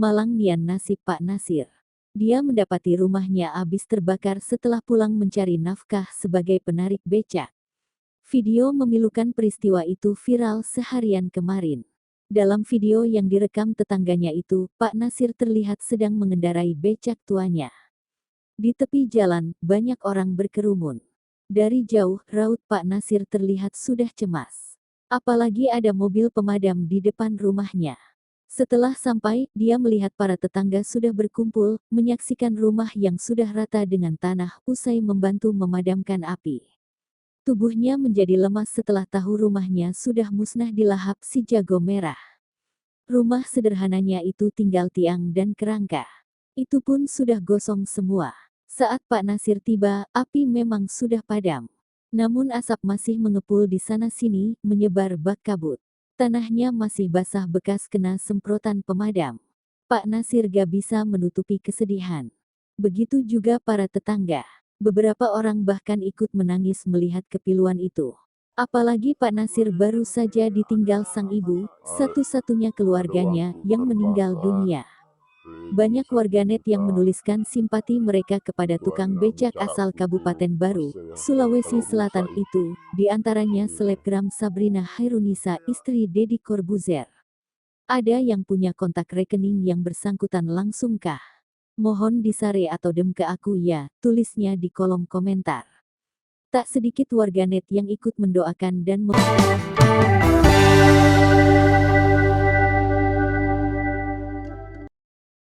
Malang nian nasib Pak Nasir. Dia mendapati rumahnya habis terbakar setelah pulang mencari nafkah sebagai penarik becak. Video memilukan peristiwa itu viral seharian kemarin. Dalam video yang direkam tetangganya itu, Pak Nasir terlihat sedang mengendarai becak tuanya. Di tepi jalan, banyak orang berkerumun. Dari jauh, raut Pak Nasir terlihat sudah cemas. Apalagi ada mobil pemadam di depan rumahnya. Setelah sampai, dia melihat para tetangga sudah berkumpul, menyaksikan rumah yang sudah rata dengan tanah, usai membantu memadamkan api. Tubuhnya menjadi lemas setelah tahu rumahnya sudah musnah dilahap si jago merah. Rumah sederhananya itu tinggal tiang dan kerangka. Itu pun sudah gosong semua. Saat Pak Nasir tiba, api memang sudah padam. Namun asap masih mengepul di sana-sini, menyebar bak kabut. Tanahnya masih basah bekas kena semprotan pemadam. Pak Nasir gak bisa menutupi kesedihan. Begitu juga para tetangga. Beberapa orang bahkan ikut menangis melihat kepiluan itu. Apalagi Pak Nasir baru saja ditinggal sang ibu, satu-satunya keluarganya, yang meninggal dunia. Banyak warganet yang menuliskan simpati mereka kepada tukang becak asal Kabupaten Baru, Sulawesi Selatan itu, di antaranya selebgram Sabrina Hairunisa istri Deddy Corbuzier. Ada yang punya kontak rekening yang bersangkutan langsung kah? Mohon disare atau dem ke aku ya, tulisnya di kolom komentar. Tak sedikit warganet yang ikut mendoakan dan